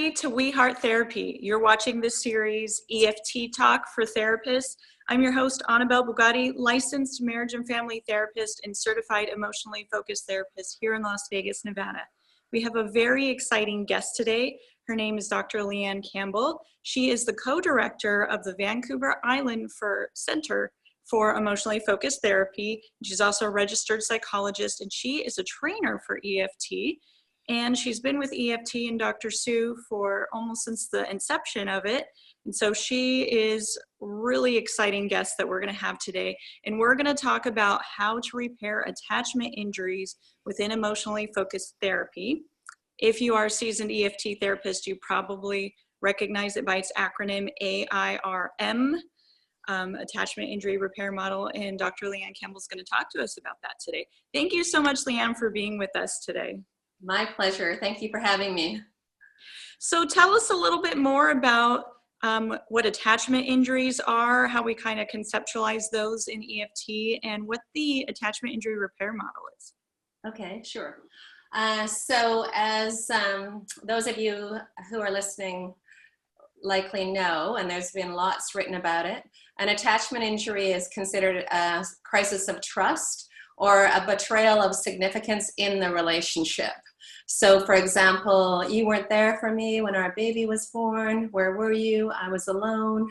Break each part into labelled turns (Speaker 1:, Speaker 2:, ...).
Speaker 1: everybody to We Heart Therapy. You're watching this series, EFT Talk for Therapists. I'm your host, Anabelle Bugatti, licensed marriage and family therapist and certified emotionally focused therapist here in Las Vegas, Nevada. We have a very exciting guest today. Her name is Dr. Leanne Campbell. She is the co-director of the Vancouver Island Center for Emotionally Focused Therapy. She's also a registered psychologist, and she is a trainer for EFT. And she's been with EFT and Dr. Sue for almost since the inception of it. And so she is a really exciting guest that we're going to have today. And we're going to talk about how to repair attachment injuries within emotionally focused therapy. If you are a seasoned EFT therapist, you probably recognize it by its acronym AIRM, Attachment Injury Repair Model. And Dr. Leanne Campbell is going to talk to us about that today. Thank you so much, Leanne, for being with us today.
Speaker 2: My pleasure. Thank you for having me.
Speaker 1: So tell us a little bit more about what attachment injuries are, how we kind of conceptualize those in EFT, and what the attachment injury repair model is.
Speaker 2: Okay, sure. So as those of you who are listening likely know, and there's been lots written about it, an attachment injury is considered a crisis of trust or a betrayal of significance in the relationship. So for example, you weren't there for me when our baby was born. Where were you? I was alone.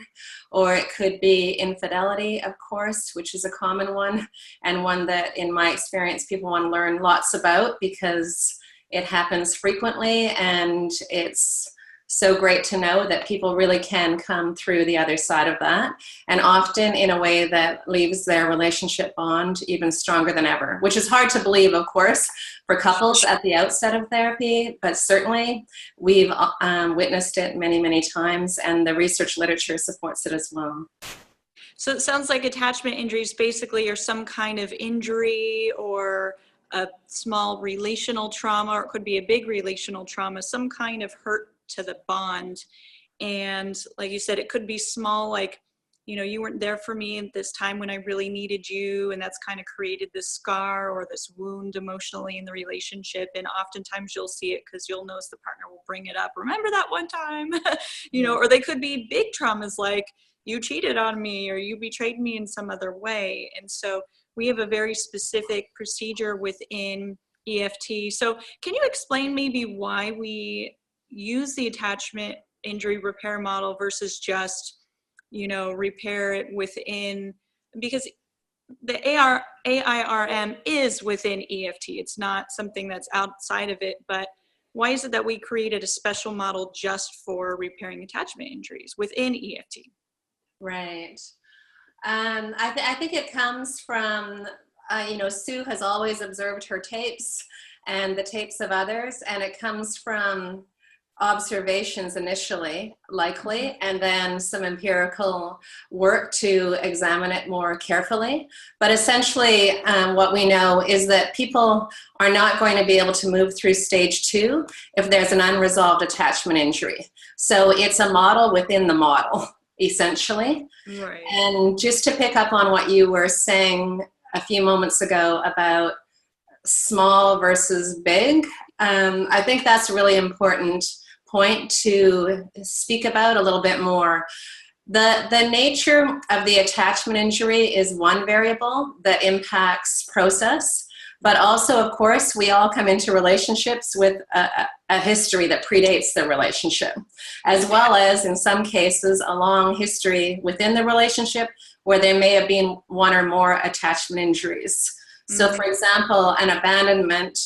Speaker 2: Or it could be infidelity, of course, which is a common one, and one that in my experience people want to learn lots about because it happens frequently, and it's so great to know that people really can come through the other side of that, and often in a way that leaves their relationship bond even stronger than ever, which is hard to believe, of course, for couples at the outset of therapy, but certainly we've witnessed it many, many times, and the research literature supports it as well.
Speaker 1: So it sounds like attachment injuries basically are some kind of injury or a small relational trauma, or it could be a big relational trauma, some kind of hurt to the bond. And like you said, it could be small, like, you know, you weren't there for me at this time when I really needed you, and that's kind of created this scar or this wound emotionally in the relationship. And oftentimes you'll see it because you'll notice the partner will bring it up, remember that one time? You know, or they could be big traumas like you cheated on me or you betrayed me in some other way. And so we have a very specific procedure within EFT. So can you explain maybe why we use the attachment injury repair model versus just, you know, repair it within, because the AIRM is within EFT. It's not something that's outside of it, but why is it that we created a special model just for repairing attachment injuries within EFT?
Speaker 2: Right. I think it comes from, you know, Sue has always observed her tapes and the tapes of others, and it comes from observations initially, likely, and then some empirical work to examine it more carefully. But essentially, what we know is that people are not going to be able to move through stage 2 if there's an unresolved attachment injury. So it's a model within the model, essentially.
Speaker 1: Right.
Speaker 2: And just to pick up on what you were saying a few moments ago about small versus big, I think that's a really important point to speak about a little bit more. The nature of the attachment injury is one variable that impacts process, but also, of course, we all come into relationships with a history that predates the relationship, as well as, in some cases, a long history within the relationship where there may have been one or more attachment injuries. So, for example, an abandonment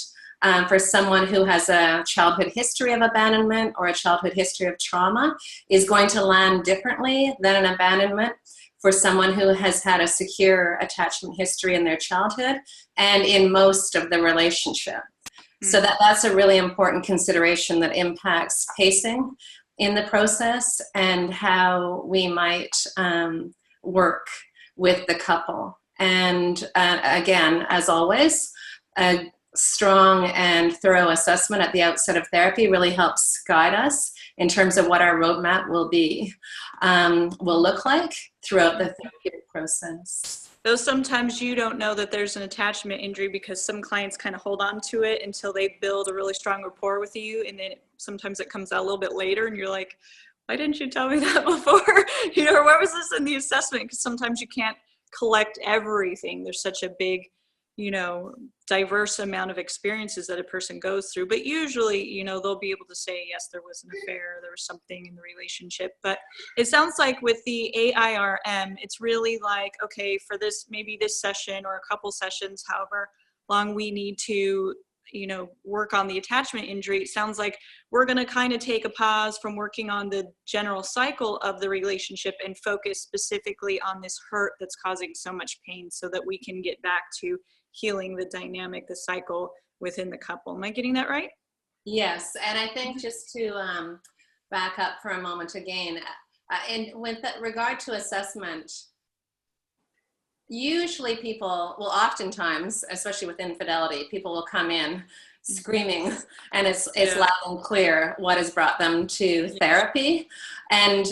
Speaker 2: for someone who has a childhood history of abandonment or a childhood history of trauma is going to land differently than an abandonment for someone who has had a secure attachment history in their childhood and in most of the relationship. So that's a really important consideration that impacts pacing in the process and how we might work with the couple. And again, as always, a strong and thorough assessment at the outset of therapy really helps guide us in terms of what our roadmap will look like throughout the therapeutic process.
Speaker 1: Though sometimes you don't know that there's an attachment injury because some clients kind of hold on to it until they build a really strong rapport with you. And then sometimes it comes out a little bit later and you're like, why didn't you tell me that before? You know, or where was this in the assessment? Because sometimes you can't collect everything. There's such a big, you know, diverse amount of experiences that a person goes through. But usually, you know, they'll be able to say, yes, there was an affair, there was something in the relationship. But it sounds like with the AIRM, it's really like, okay, for this, maybe this session or a couple sessions, however long we need to, you know, work on the attachment injury, it sounds like we're going to kind of take a pause from working on the general cycle of the relationship and focus specifically on this hurt that's causing so much pain so that we can get back to healing the dynamic, the cycle within the couple. Am I getting that right?
Speaker 2: Yes, and I think just to back up for a moment again, and with regard to assessment, usually people will oftentimes, especially with infidelity, people will come in screaming and it's loud and clear what has brought them to therapy. And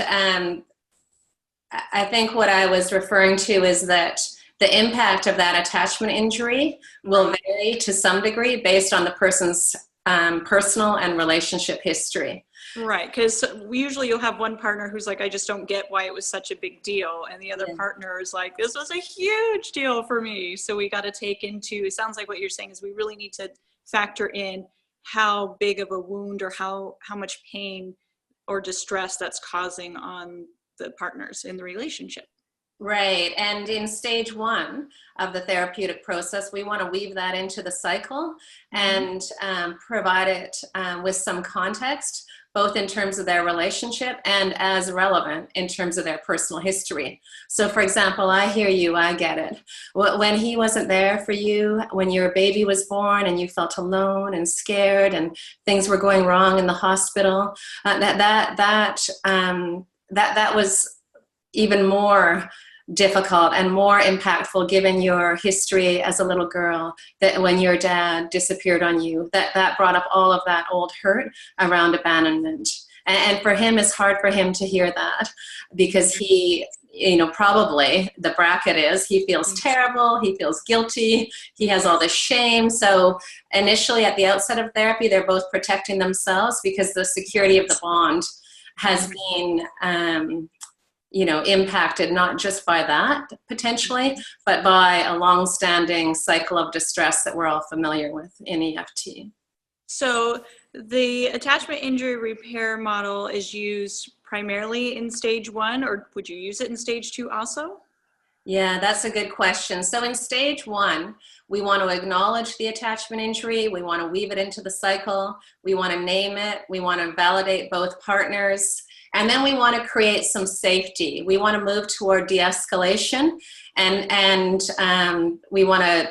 Speaker 2: I think what I was referring to is that the impact of that attachment injury will vary to some degree based on the person's personal and relationship history.
Speaker 1: Right, because usually you'll have one partner who's like, I just don't get why it was such a big deal. And the other partner is like, this was a huge deal for me. So we got to take into, it sounds like what you're saying is we really need to factor in how big of a wound or how much pain or distress that's causing on the partners in the relationship.
Speaker 2: Right, and in stage 1 of the therapeutic process, we want to weave that into the cycle and provide it with some context, both in terms of their relationship and as relevant in terms of their personal history. So for example, I hear you, I get it. When he wasn't there for you, when your baby was born and you felt alone and scared and things were going wrong in the hospital, that was even more difficult and more impactful given your history as a little girl, that when your dad disappeared on you, that brought up all of that old hurt around abandonment. And for him, it's hard for him to hear that because he, you know, probably the bracket is he feels terrible, he feels guilty, he has all this shame. So initially at the outset of therapy, they're both protecting themselves because the security of the bond has been you know, impacted not just by that potentially, but by a long-standing cycle of distress that we're all familiar with in EFT.
Speaker 1: So the attachment injury repair model is used primarily in stage 1, or would you use it in stage 2 also?
Speaker 2: Yeah, that's a good question. So in stage 1, we want to acknowledge the attachment injury. We want to weave it into the cycle. We want to name it. We want to validate both partners. And then we want to create some safety. We want to move toward de-escalation and we want to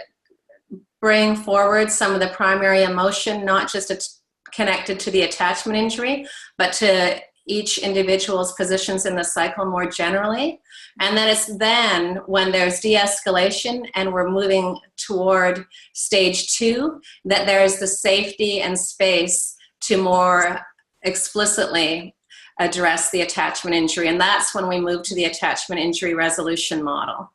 Speaker 2: bring forward some of the primary emotion, not just connected to the attachment injury, but to each individual's positions in the cycle more generally. And then it's then when there's de-escalation and we're moving toward stage 2, that there's the safety and space to more explicitly address the attachment injury. And that's when we move to the attachment injury resolution model.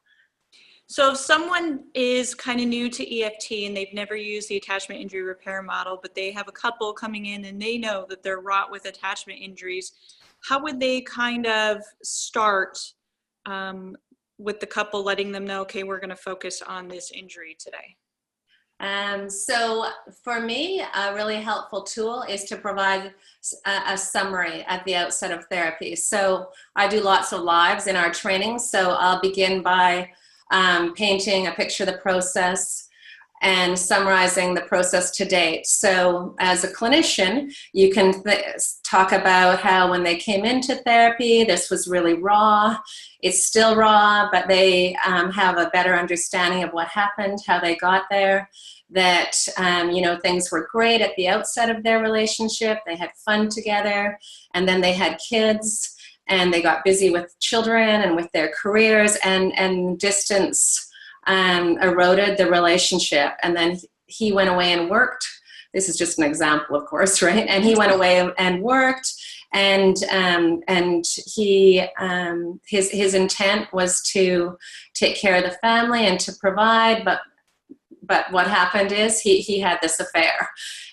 Speaker 1: So if someone is kind of new to EFT and they've never used the attachment injury repair model, but they have a couple coming in and they know that they're wrought with attachment injuries, how would they kind of start with the couple, letting them know, okay, we're going to focus on this injury today?
Speaker 2: So for me, a really helpful tool is to provide a summary at the outset of therapy. So I do lots of lives in our training. So I'll begin by painting a picture of the process and summarizing the process to date. So as a clinician, you can talk about how when they came into therapy, this was really raw. It's still raw, but they have a better understanding of what happened, how they got there, that you know, things were great at the outset of their relationship. They had fun together, and then they had kids, and they got busy with children and with their careers, and distance eroded the relationship. And then he went away and worked. This is just an example, of course, right? And he went away and worked, and he his intent was to take care of the family and to provide, but what happened is he had this affair.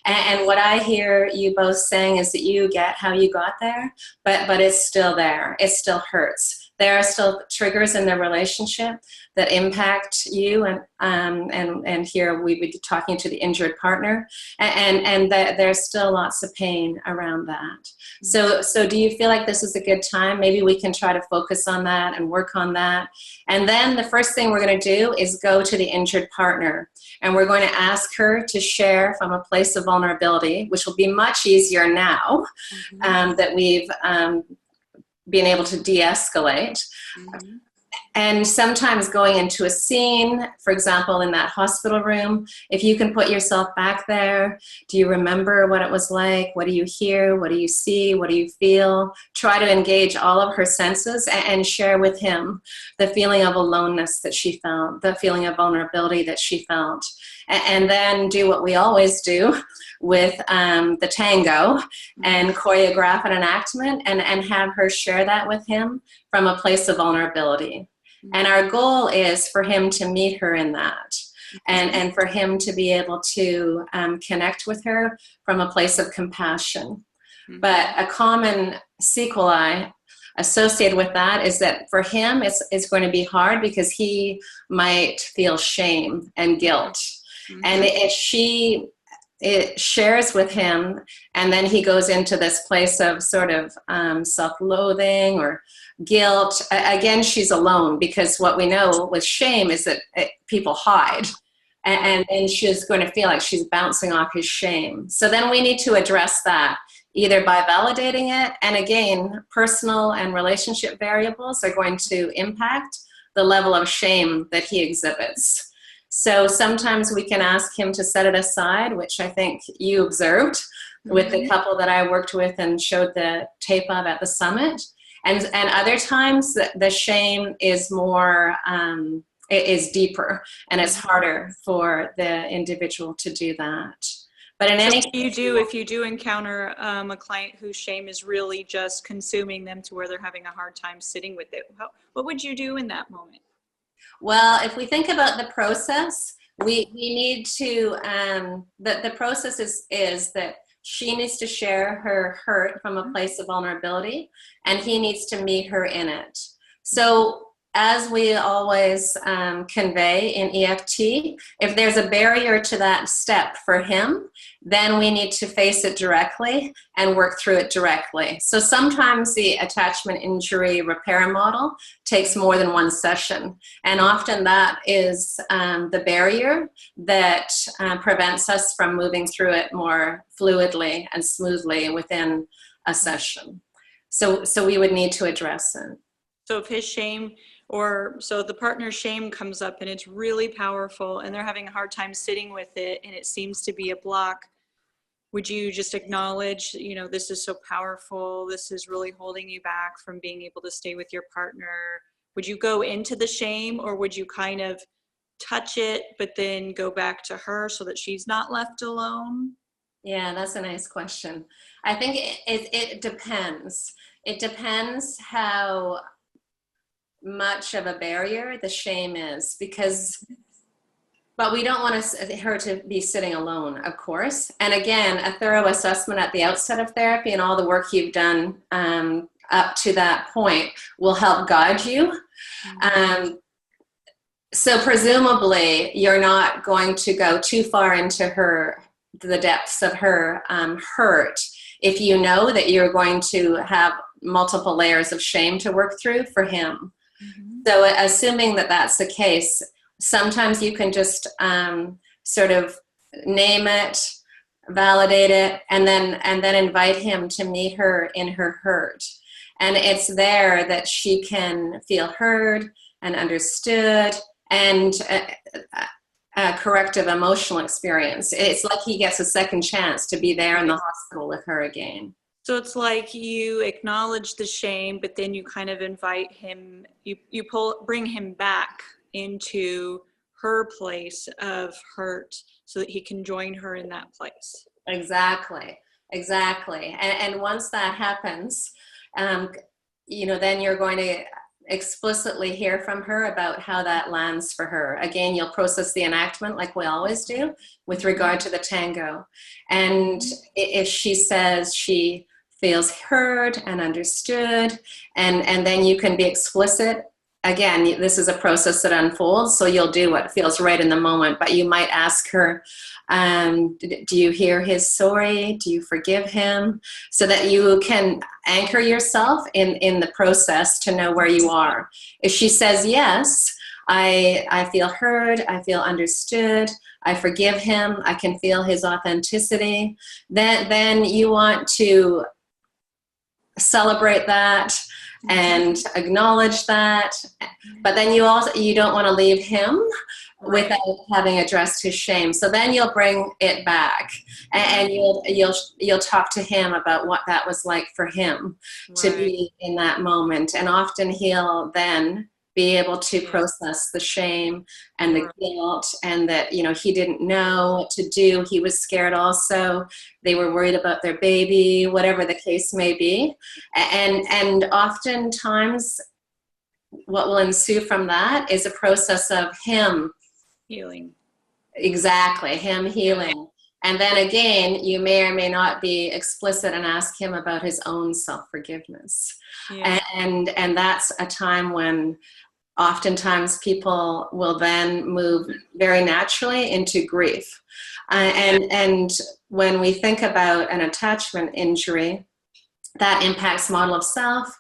Speaker 2: And what I hear you both saying is that you get how you got there, but it's still there. It still hurts. There are still triggers in the relationship that impact you, and here we would be talking to the injured partner, and that there's still lots of pain around that. So do you feel like this is a good time? Maybe we can try to focus on that and work on that. And then the first thing we're going to do is go to the injured partner, and we're going to ask her to share from a place of vulnerability, which will be much easier now that we've been able to de-escalate. And sometimes going into a scene, for example, in that hospital room, if you can put yourself back there, do you remember what it was like? What do you hear? What do you see? What do you feel? Try to engage all of her senses and share with him the feeling of aloneness that she felt, the feeling of vulnerability that she felt. And then do what we always do with the tango and choreograph an enactment and have her share that with him from a place of vulnerability. And our goal is for him to meet her in that, and for him to be able to connect with her from a place of compassion. But a common sequelae associated with that is that for him it's going to be hard because he might feel shame and guilt. And if it shares with him, and then he goes into this place of sort of self-loathing or guilt. Again, she's alone, because what we know with shame is that people hide, and she's going to feel like she's bouncing off his shame. So then we need to address that, either by validating it, and again, personal and relationship variables are going to impact the level of shame that he exhibits. So sometimes we can ask him to set it aside, which I think you observed with the couple that I worked with and showed the tape of at the summit. And other times the shame is more, it is deeper, and it's harder for the individual to do that. But in any case,
Speaker 1: if you do encounter a client whose shame is really just consuming them to where they're having a hard time sitting with it, what would you do in that moment?
Speaker 2: Well, if we think about the process, we need to, the process is that she needs to share her hurt from a place of vulnerability, and he needs to meet her in it. So as we always convey in EFT, if there's a barrier to that step for him, then we need to face it directly and work through it directly. So sometimes the attachment injury repair model takes more than one session, and often that is the barrier that prevents us from moving through it more fluidly and smoothly within a session. So we would need to address it.
Speaker 1: So if his shame, so the partner's shame comes up and it's really powerful and they're having a hard time sitting with it and it seems to be a block, would you just acknowledge, this is so powerful, this is really holding you back from being able to stay with your partner? Would you go into the shame, or would you kind of touch it but then go back to her so that she's not left alone?
Speaker 2: Yeah, that's a nice question. I think it depends. It depends how much of a barrier the shame is, but we don't want her to be sitting alone, of course. And again, a thorough assessment at the outset of therapy and all the work you've done up to that point will help guide you. So presumably you're not going to go too far into the depths of her hurt if you know that you're going to have multiple layers of shame to work through for him. So assuming that that's the case, sometimes you can just sort of name it, validate it, and then invite him to meet her in her hurt. And it's there that she can feel heard and understood, and a corrective emotional experience. It's like he gets a second chance to be there in the hospital with her again.
Speaker 1: So it's like you acknowledge the shame, but then you kind of invite him, bring him back into her place of hurt so that he can join her in that place.
Speaker 2: Exactly. Exactly. And once that happens, then you're going to explicitly hear from her about how that lands for her. Again, you'll process the enactment like we always do with regard to the tango. And if she says she feels heard and understood, and then you can be explicit. Again, this is a process that unfolds, so you'll do what feels right in the moment, but you might ask her, do you hear his story? Do you forgive him? So that you can anchor yourself in the process to know where you are. If she says, yes, I feel heard, I feel understood, I forgive him, I can feel his authenticity, then you want to celebrate that and acknowledge that, but then you don't want to leave him without having addressed his shame. So then you'll bring it back, and you'll talk to him about what that was like for him to be in that moment, and often he'll then be able to process the shame and the guilt, and that he didn't know what to do. He was scared also. They were worried about their baby, whatever the case may be. And oftentimes what will ensue from that is a process of him
Speaker 1: healing.
Speaker 2: Exactly, him healing. And then again, you may or may not be explicit and ask him about his own self-forgiveness. And that's a time when oftentimes people will then move very naturally into grief. And when we think about an attachment injury, that impacts model of self.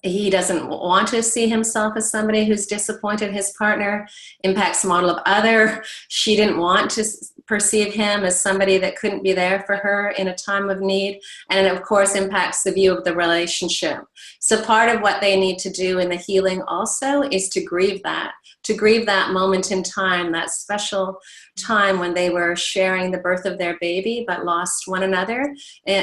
Speaker 2: He doesn't want to see himself as somebody who's disappointed his partner. Impacts model of other. She didn't want to perceive him as somebody that couldn't be there for her in a time of need. And it, of course, impacts the view of the relationship. So part of what they need to do in the healing also is to grieve that moment in time, that special time when they were sharing the birth of their baby but lost one another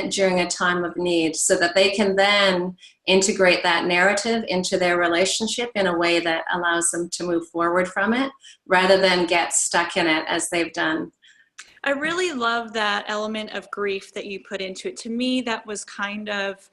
Speaker 2: during a time of need, so that they can then integrate that narrative into their relationship in a way that allows them to move forward from it rather than get stuck in it as they've done.
Speaker 1: I really love that element of grief that you put into it. To me, that was kind of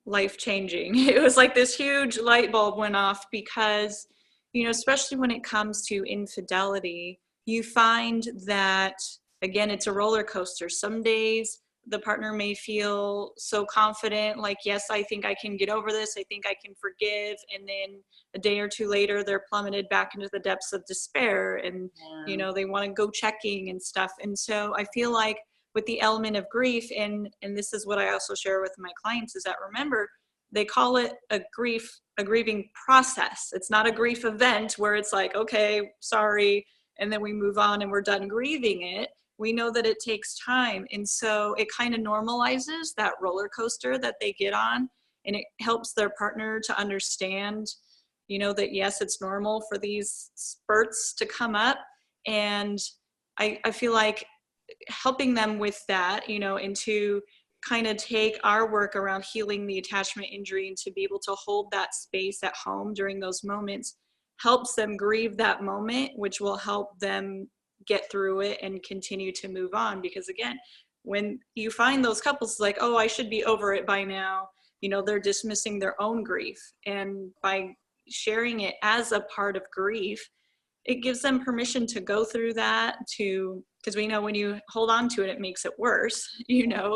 Speaker 1: life-changing. It was like this huge light bulb went off because, especially when it comes to infidelity, you find that, again, it's a roller coaster. Some days the partner may feel so confident, like, yes, I think I can get over this. I think I can forgive. And then a day or two later, they're plummeted back into the depths of despair. And, they want to go checking and stuff. And so I feel like with the element of grief, and this is what I also share with my clients, is that, remember, they call it a grieving process. It's not a grief event where it's like, okay, sorry, and then we move on and we're done grieving it. We know that it takes time. And so it kind of normalizes that roller coaster that they get on, and it helps their partner to understand, that yes, it's normal for these spurts to come up. And I feel like helping them with that, and to kind of take our work around healing the attachment injury and to be able to hold that space at home during those moments helps them grieve that moment, which will help them get through it and continue to move on. Because again, when you find those couples like, oh, I should be over it by now, they're dismissing their own grief. And by sharing it as a part of grief, it gives them permission to go through that, because we know when you hold on to it, it makes it worse,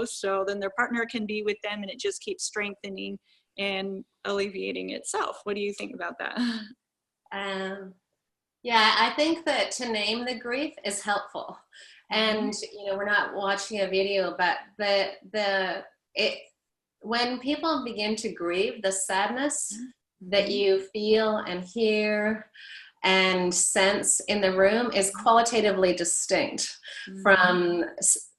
Speaker 1: so then their partner can be with them, and it just keeps strengthening and alleviating itself. What do you think about that?
Speaker 2: Yeah, I think that to name the grief is helpful. And, we're not watching a video, but when people begin to grieve, the sadness that you feel and hear and sense in the room is qualitatively distinct from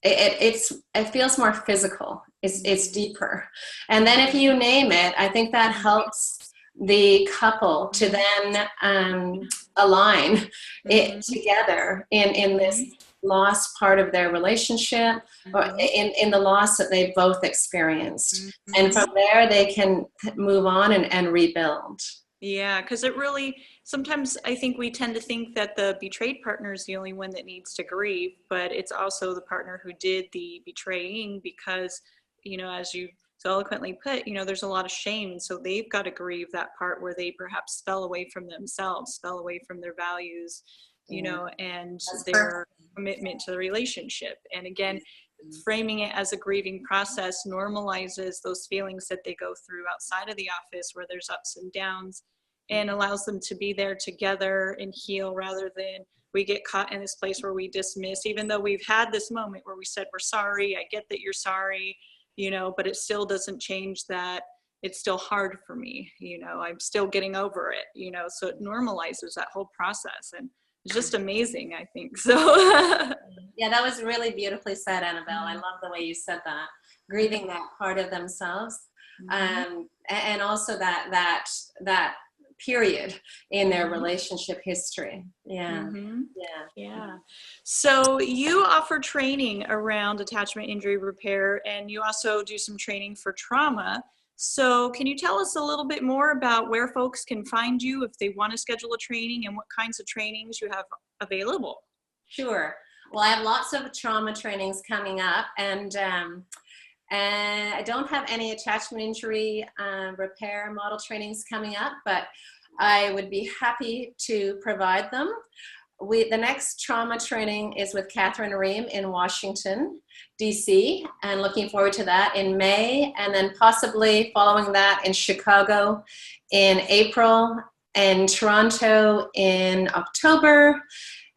Speaker 2: it feels more physical. It's deeper. And then if you name it, I think that helps the couple to then align it together in this lost part of their relationship, or in the loss that they've both experienced. And from there they can move on and rebuild.
Speaker 1: Yeah, because it really, sometimes I think we tend to think that the betrayed partner is the only one that needs to grieve, but it's also the partner who did the betraying because, as you so eloquently put, there's a lot of shame. And so they've got to grieve that part where they perhaps fell away from themselves, fell away from their values,
Speaker 2: Yeah,
Speaker 1: and
Speaker 2: that's
Speaker 1: their
Speaker 2: perfect.
Speaker 1: commitment to the relationship. And again, framing it as a grieving process normalizes those feelings that they go through outside of the office where there's ups and downs, and allows them to be there together and heal, rather than we get caught in this place where we dismiss, even though we've had this moment where we said, we're sorry, I get that you're sorry, but it still doesn't change that it's still hard for me, I'm still getting over it, so it normalizes that whole process. And it's just amazing, I think. So
Speaker 2: Yeah, that was really beautifully said, Annabelle. I love the way you said that. Grieving that part of themselves, and also that period in their relationship history. Yeah,
Speaker 1: Yeah. So you offer training around attachment injury repair, and you also do some training for trauma. So can you tell us a little bit more about where folks can find you if they want to schedule a training, and what kinds of trainings you have available?
Speaker 2: Sure. Well, I have lots of trauma trainings coming up, and I don't have any attachment injury repair model trainings coming up, but I would be happy to provide them. The next trauma training is with Catherine Ream in Washington, DC, and looking forward to that in May, and then possibly following that in Chicago in April, and Toronto in October,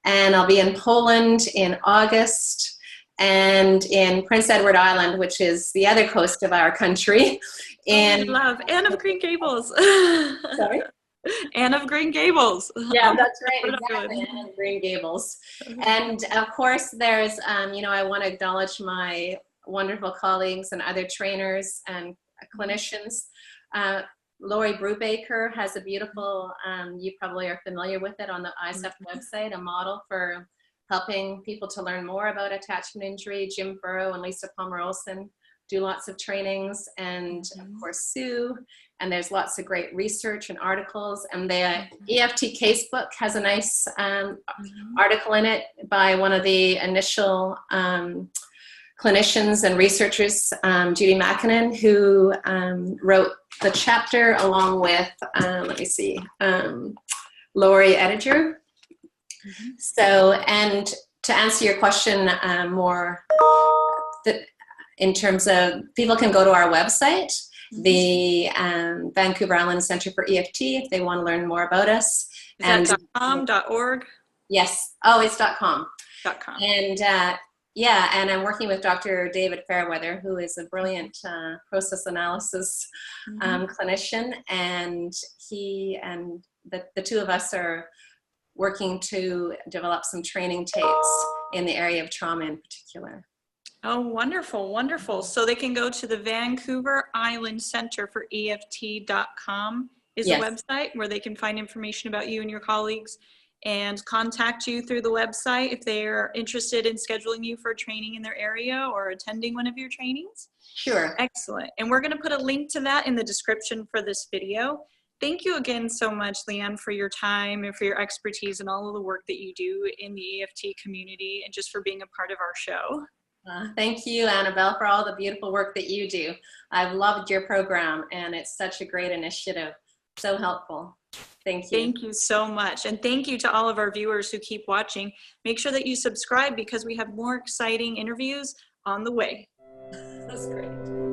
Speaker 2: and I'll be in Poland in August, and in Prince Edward Island, which is the other coast of our country.
Speaker 1: I love Anne of Green Gables.
Speaker 2: Sorry?
Speaker 1: Anne of Green Gables.
Speaker 2: Yeah, that's right, exactly, Anne of Green Gables. And of course, there's, I want to acknowledge my wonderful colleagues and other trainers and clinicians. Lori Brubaker has a beautiful, you probably are familiar with it, on the ICEEFT website, a model for helping people to learn more about attachment injury. Jim Burrow and Lisa Palmer-Olson do lots of trainings, and of course Sue, and there's lots of great research and articles, and the EFT casebook has a nice article in it by one of the initial clinicians and researchers, Judy Mackinnon, who wrote the chapter along with, Lori Ediger. So, and to answer your question more, in terms of, people can go to our website, the Vancouver Island Center for EFT, if they want to learn more about us.
Speaker 1: Is that .com, .org?
Speaker 2: Yes. Oh, it's .com.
Speaker 1: .com.
Speaker 2: And yeah, and I'm working with Dr. David Fairweather, who is a brilliant process analysis clinician, and he and the two of us are working to develop some training tapes in the area of trauma in particular.
Speaker 1: Oh, wonderful, wonderful. So they can go to the Vancouver Island Center for EFT.com is the website where they can find information about you and your colleagues, and contact you through the website if they're interested in scheduling you for a training in their area or attending one of your trainings?
Speaker 2: Sure.
Speaker 1: Excellent. And we're going to put a link to that in the description for this video. Thank you again so much, Leanne, for your time and for your expertise and all of the work that you do in the EFT community, and just for being a part of our show.
Speaker 2: Thank you, Annabelle, for all the beautiful work that you do. I've loved your program, and it's such a great initiative. So helpful. Thank you.
Speaker 1: Thank you so much. And thank you to all of our viewers who keep watching. Make sure that you subscribe, because we have more exciting interviews on the way.
Speaker 2: That's great.